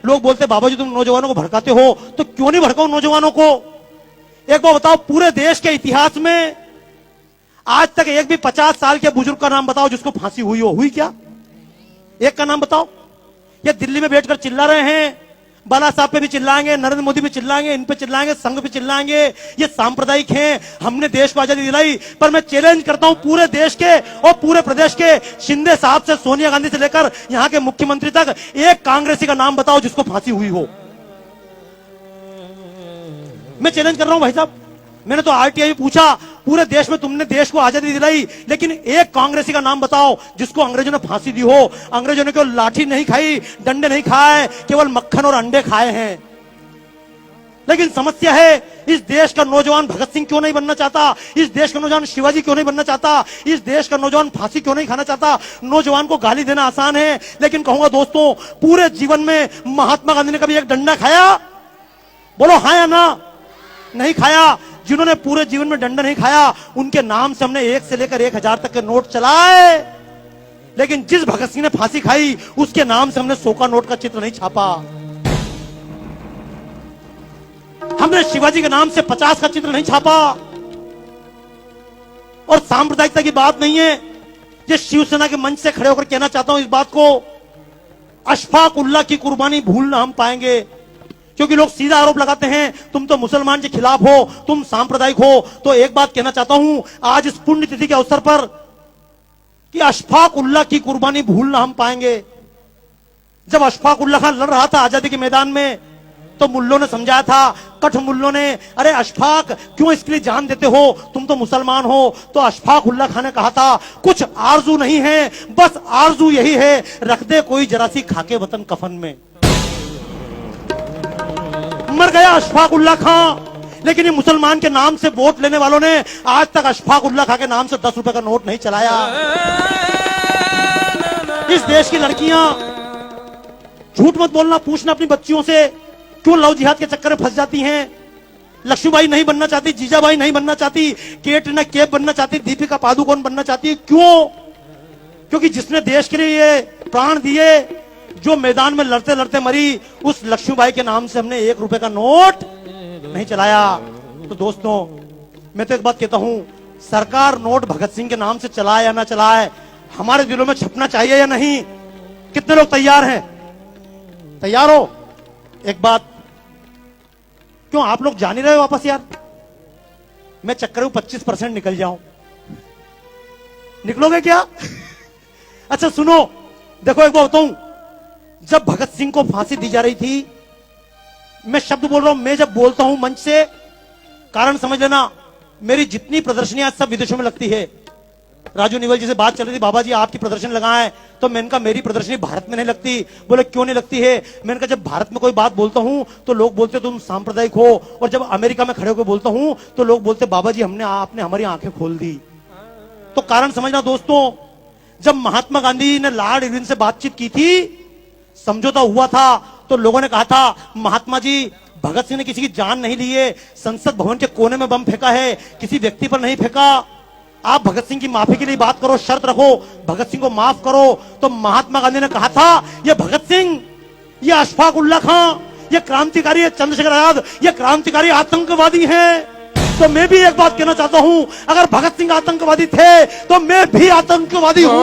लोग बोलते बाबा जी तुम नौजवानों को भड़काते हो, तो क्यों नहीं भड़काओ नौजवानों को। एक बार बताओ, पूरे देश के इतिहास में आज तक एक भी 50 साल के बुजुर्ग का नाम बताओ जिसको फांसी हुई हो? हुई क्या? एक का नाम बताओ। ये दिल्ली में बैठकर चिल्ला रहे हैं, बाला साहब पे भी चिल्लाएंगे, नरेंद्र मोदी पे चिल्लाएंगे, इन पे चिल्लाएंगे, संघ पे चिल्लाएंगे, ये सांप्रदायिक हैं, हमने देश को आजादी दिलाई। पर मैं चैलेंज करता हूं पूरे देश के और पूरे प्रदेश के, शिंदे साहब से सोनिया गांधी से लेकर यहां के मुख्यमंत्री तक, एक कांग्रेसी का नाम बताओ जिसको फांसी हुई हो। मैं चैलेंज कर रहा हूं भाई साहब। मैंने तो आरटीआई पूछा, पूरे देश में तुमने देश को आजादी दिलाई, लेकिन एक कांग्रेसी का नाम बताओ जिसको अंग्रेजों ने फांसी दी हो। अंग्रेजों ने केवल लाठी नहीं खाई, डंडे नहीं खाए, केवल मक्खन और अंडे खाए हैं। लेकिन समस्या है, इस देश का नौजवान भगत सिंह क्यों नहीं बनना चाहता? इस देश का नौजवान शिवाजी क्यों नहीं बनना चाहता? इस देश का नौजवान फांसी क्यों नहीं खाना चाहता? नौजवान को गाली देना आसान है, लेकिन कहूंगा दोस्तों, पूरे जीवन में महात्मा गांधी ने कभी एक डंडा खाया? बोलो हाँ या ना? नहीं खाया। जिन्होंने पूरे जीवन में डंडा नहीं खाया, उनके नाम से हमने 1 से लेकर 1000 तक के नोट चलाए। लेकिन जिस भगत सिंह ने फांसी खाई, उसके नाम से हमने 100 का नोट का चित्र नहीं छापा। हमने शिवाजी के नाम से 50 का चित्र नहीं छापा। और सांप्रदायिकता की बात नहीं है, ये शिवसेना के मंच से खड़े होकर कहना चाहता हूं इस बात को, अशफाक उल्लाह की कुर्बानी भूल ना हम पाएंगे। क्योंकि लोग सीधा आरोप लगाते हैं तुम तो मुसलमान के खिलाफ हो, तुम सांप्रदायिक हो। तो एक बात कहना चाहता हूं आज इस पुण्यतिथि के अवसर पर, कि अशफाक उल्लाह की कुर्बानी भूल ना हम पाएंगे। जब अशफाक उल्लाह खान लड़ रहा था आजादी के मैदान में, तो मुल्लों ने समझाया था, कठ मुल्लों ने, अरे अशफाक क्यों इसके लिए जान देते हो, तुम तो मुसलमान हो। तो अशफाक उल्लाह खान ने कहा था, कुछ आरजू नहीं है, बस आरजू यही है, रख दे कोई जरा सी खाके वतन कफन में। मर गया अशफाक उल्लाह खां। लेकिन ये मुसलमान के नाम से वोट लेने वालों ने आज तक अशफाक उल्लाह खां के नाम से 10 रुपए का नोट नहीं चलाया। इस देश की लड़कियां, झूठ मत बोलना, पूछना अपनी बच्चियों से, क्यों लव जिहाद के चक्कर में फंस जाती हैं। लक्ष्मीबाई नहीं बनना चाहती, जीजाबाई नहीं बनना चाहती, कैटरीना कैफ बनना चाहती, दीपिका पादुकोण बनना चाहती। क्यों? क्योंकि जिसने देश के लिए ये प्राण दिए, जो मैदान में लड़ते लड़ते मरी, उस लक्ष्मीबाई के नाम से हमने 1 रुपए का नोट नहीं चलाया। तो दोस्तों, मैं तो एक बात कहता हूं, सरकार नोट भगत सिंह के नाम से चलाए या ना चलाए, हमारे दिलों में छपना चाहिए या नहीं? कितने लोग तैयार हैं? तैयार हो? एक बात, क्यों आप लोग जान ही रहे हो वापस यार? मैं चक्कर में 25% निकल जाऊं, निकलोगे क्या? अच्छा सुनो, देखो एक बात बताऊं, जब भगत सिंह को फांसी दी जा रही थी, मैं शब्द बोल रहा हूं, मैं जब बोलता हूं मंच से, कारण समझ लेना, मेरी जितनी प्रदर्शनियां सब विदेशों में लगती है। राजू निवल जी से बात चल रही थी, बाबा जी आपकी प्रदर्शनी लगाएं, तो मैंने कहा मेरी प्रदर्शनी भारत में नहीं लगती। बोले क्यों नहीं लगती है? मैंने कहा जब भारत में कोई बात बोलता हूं तो लोग बोलते तुम सांप्रदायिक हो, और जब अमेरिका में खड़े होकर बोलता हूं तो लोग बोलते बाबा जी आपने हमारी आंखें खोल दी। तो कारण समझना दोस्तों, जब महात्मा गांधी ने लॉर्ड इरविन से बातचीत की थी, समझौता हुआ था, तो लोगों ने कहा था महात्मा जी, भगत सिंह ने किसी की जान नहीं ली है, संसद भवन के कोने में बम फेंका है, किसी व्यक्ति पर नहीं फेंका। आप भगत सिंह की माफी के लिए बात करो, शर्त रखो, भगत सिंह को माफ करो। तो महात्मा गांधी ने कहा था, ये भगत सिंह, ये अशफाक उल्लाह खां, ये क्रांतिकारी है, चंद्रशेखर आजाद, ये क्रांतिकारी आतंकवादी हैं। तो मैं भी एक बात कहना चाहता हूं, अगर भगत सिंह आतंकवादी थे तो मैं भी आतंकवादी हूं।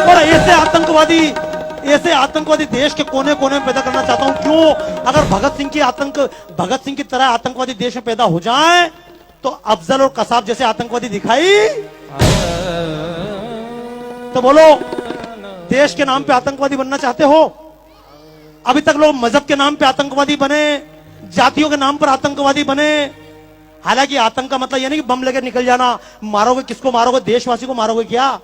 और ऐसे आतंकवादी देश के कोने कोने में पैदा करना चाहता हूं। क्यों? अगर भगत सिंह की तरह आतंकवादी देश में पैदा हो जाएं, तो अफजल और कसाब जैसे आतंकवादी दिखाई, तो बोलो देश के नाम पे आतंकवादी बनना चाहते हो? अभी तक लोग मजहब के नाम पे आतंकवादी बने, जातियों के नाम पर आतंकवादी बने। हालांकि आतंक का मतलब यह नहीं कि बम लेकर निकल जाना, मारोगे किसको मारोगे? देशवासी को मारोगे क्या?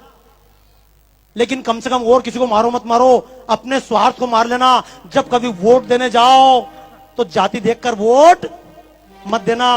लेकिन कम से कम और किसी को मारो मत मारो, अपने स्वार्थ को मार लेना। जब कभी वोट देने जाओ तो जाति देखकर वोट मत देना।